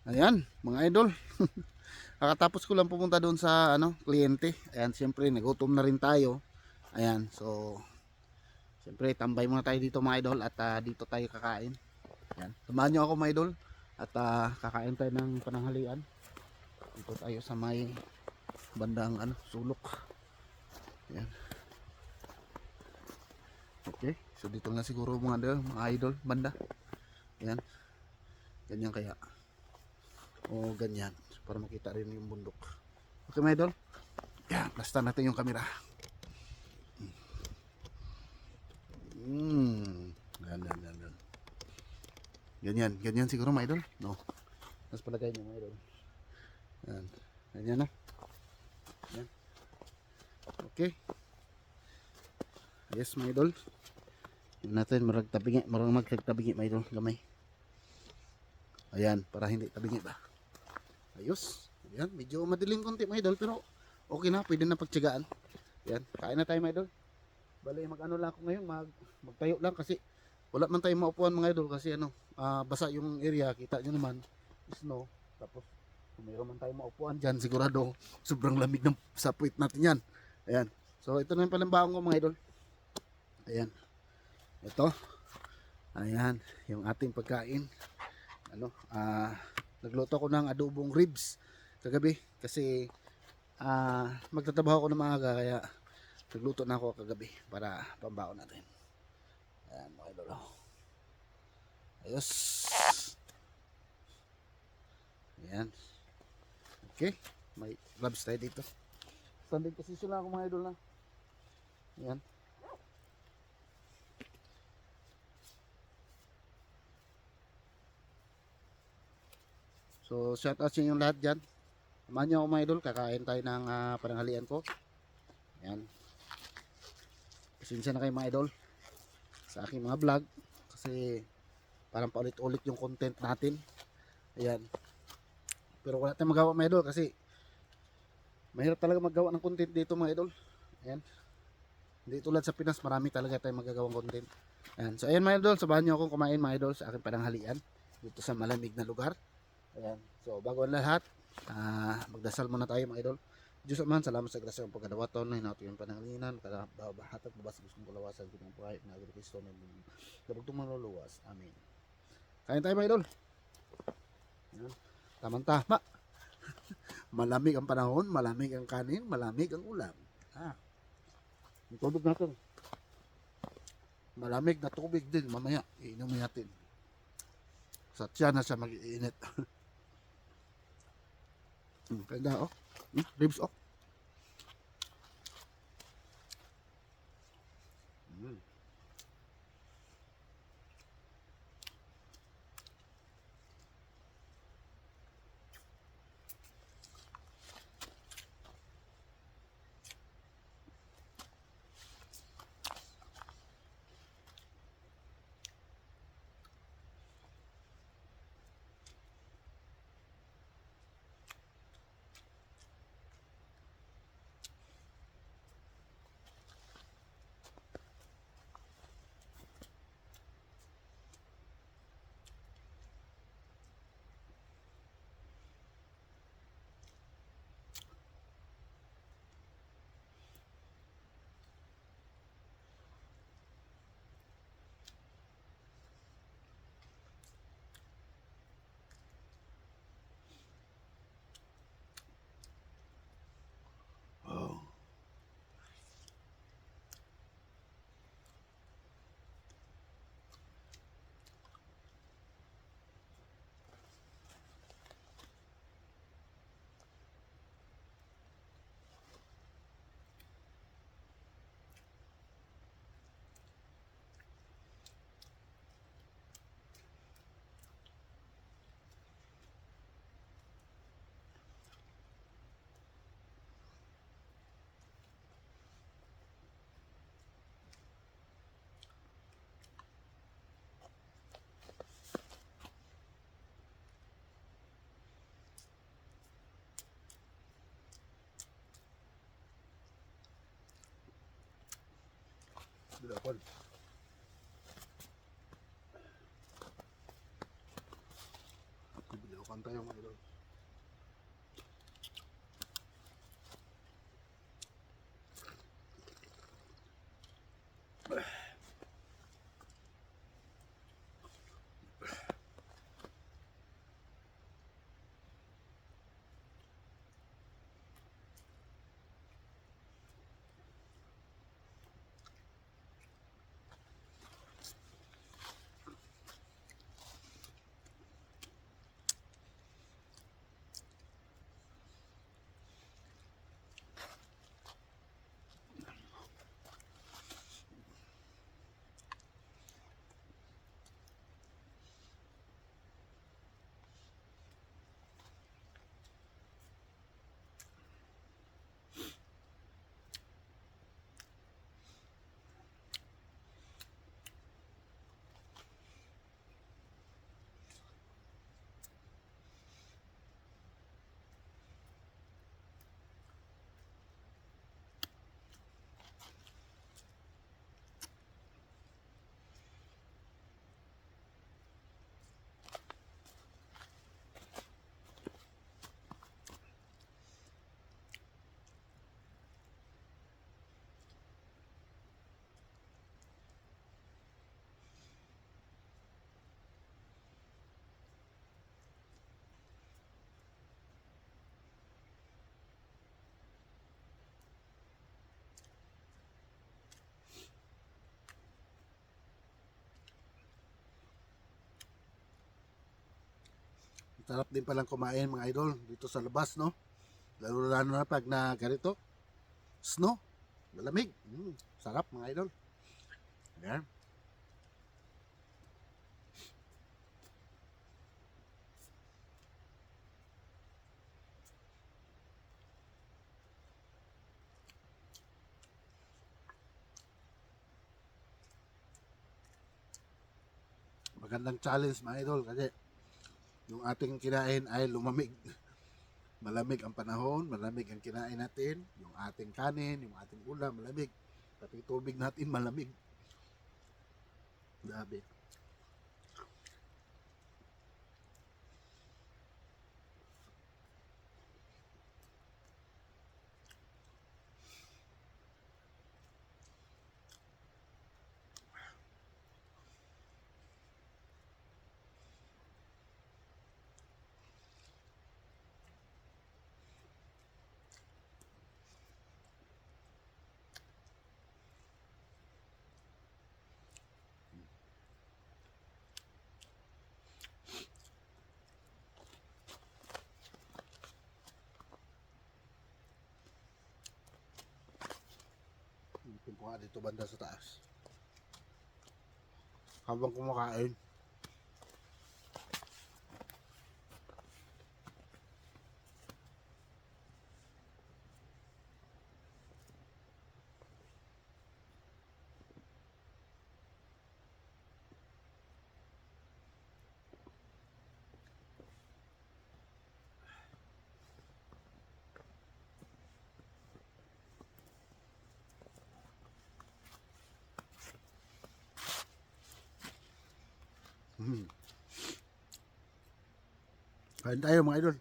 Ayan, mga idol. Kakatapos ko lang pumunta doon sa kliyente. Ayan, siyempre nagutom na rin tayo. Ayan, so siyempre tambay muna tayo dito mga idol at dito tayo kakain. Ayan, samahan niyo ako mga idol at kakain tayo ng pananghalian. Dito tayo sa may bandang sulok. Ayan. Okay, so dito na siguro mga idol banda. Ayan, ganyan kaya. O ganyan para makita rin yung bundok. Okay mga idol. Yan, basta natin yung camera. Ganyan, ganyan. Ganyan, ganyan siguro mga idol. No. Mas palagay niyo mga idol. Yan. Ganyan na. Yan. Okay. Yes mga idol. Yan natin marag tabingi, marang magtabingi mga idol, gamay. Ayan, para hindi tabingi ba. Ayos. Yan, medyo madilim konti mga idol pero okay na, pwede na pagtiyagaan. Yan, kain na tayo mga idol. Bali mag-ano lang ako ngayon, magtayo lang kasi wala man tayong maupuan mga idol kasi basa yung area, kita nyo naman, snow. Tapos kung mayroon man tayong maupuan dyan, sigurado sobrang lamig ng sa puwit natin yan. Ayan. So ito na yung palimbaong ko mga idol. Ayan. Ito. Ayan, yung ating pagkain. Nagluto ko ng adobong ribs kagabi kasi magtatrabaho ko na maaga kaya nagluto na ako kagabi para pambaon natin. Ayan mga idol. Ayos. Ayan. Okay. May gloves tayo dito. Standing position lang ako mga idol na. Ayan. So shout out sa inyong lahat dyan. Samahan nyo ako mga idol. Kakain tayo ng pananghalian ko. Ayan. Pasensya na kayo mga idol sa aking mga vlog kasi parang paulit-ulit yung content natin. Ayan. Pero wala tayong magawa mga idol kasi mahirap talaga maggawa ng content dito mga idol. Ayan. Hindi tulad sa Pinas, marami talaga tayong magagawang content. Ayan. So ayan mga idol, sabahan nyo akong kumain mga idol sa aking pananghalian dito sa malamig na lugar. Ayan. So bago ang lahat, magdasal muna tayo mga idol. Diyos Aman, salamat sa grasya ng pagkadawaton na hinato yung pananglinan, kadabahat at babas gustong kulawasan kitang buhay na agad Kristo na kapag tumaluluwas. Amen. Kain tayo mga idol. Ayan. Tamang-tama. Malamig ang panahon, malamig ang kanin, malamig ang ulam. Yung tubig natin. Malamig na tubig din mamaya. Iinumin natin. Sa tiyan na siya mag-iinit. Ganda oh. Ribs oh. Oh. Bilakol. Bilakol. Kaon tayo mga idol. Sarap din palang kumain mga idol dito sa labas, no? Lalo na pag na ganito, snow, malamig. Sarap mga idol. Ayan. Magandang challenge mga idol kasi yung ating kinain ay lumamig. Malamig ang panahon, malamig ang kinain natin, yung ating kanin, yung ating ulam, malamig. Pati tubig natin malamig. Grabe. Ipin ko nga dito banda sa taas. Habang kumakain, kain tayo mga idol.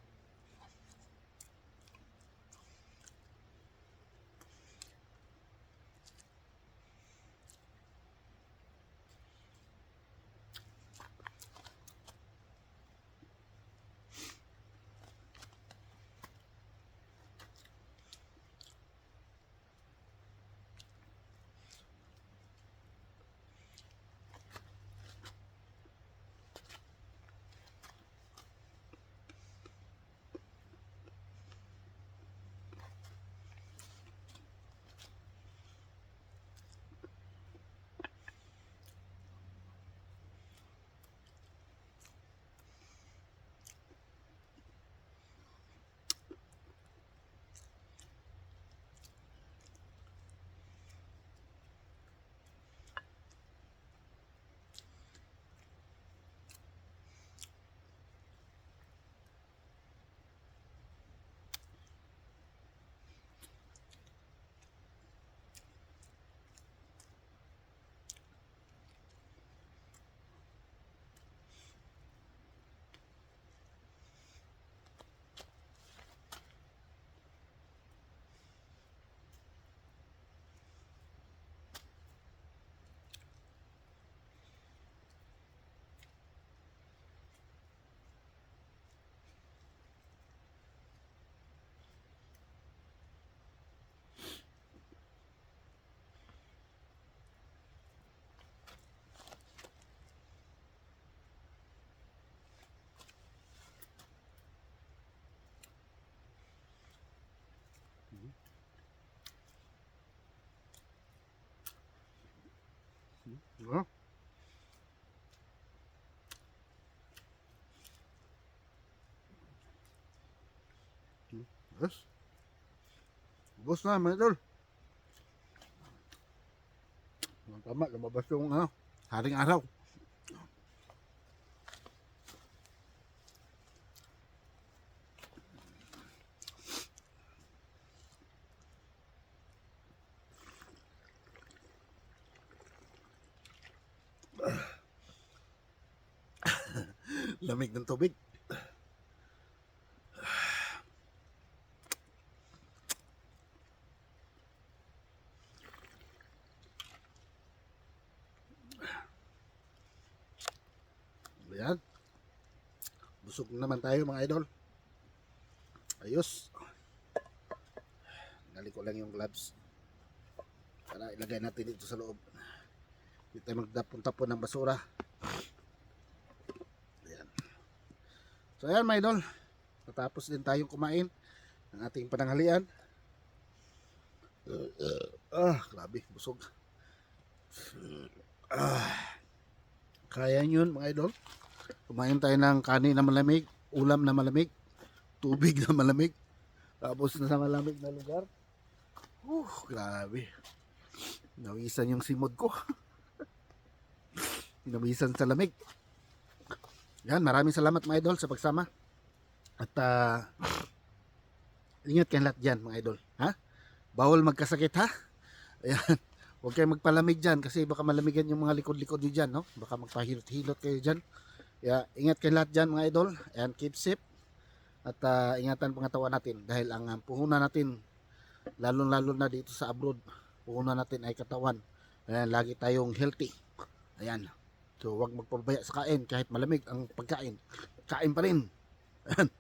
Ano? Yes. Ubus na mga idol. Tama, lumabas yung haring araw. Lamig ng tubig. Ayan. Busog naman tayo mga idol. Ayos. Nali ko lang yung gloves para ilagay natin dito sa loob. Hindi tayo magtapon-tapon ng basura. Ayan. So ayan mga idol. Natapos din tayong kumain ng ating pananghalian. Grabe, busog. Kaya yun mga idol. Kumain tayo ng kanin na malamig, ulam na malamig, tubig na malamig, tapos na sa malamig na lugar. Grabe. Nawisan yung simod ko. Nawisan sa lamig. Yan, maraming salamat mga idol sa pagsama. At ingat kayo lahat dyan mga idol. Ha? Bawal magkasakit ha? Ayan. Huwag kayong magpalamig dyan kasi baka malamigan yung mga likod-likod nyo dyan. No? Baka magpahilot-hilot kayo dyan. Kaya ingat kayo lahat dyan mga idol. And keep safe. At ingatan pangatawan natin. Dahil ang puhunan natin, lalo-lalo na dito sa abroad, puhunan natin ay katawan. Ayan, lagi tayong healthy. Ayan. So huwag magpabaya sa kain. Kahit malamig ang pagkain, kain pa rin. Ayan.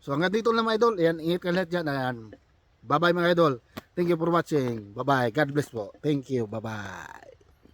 So hanggang dito lang mga idol. Ayan, ingat kayo lahat dyan. Ayan. Bye bye mga idol. Thank you for watching. Bye bye. God bless po. Thank you. Bye bye.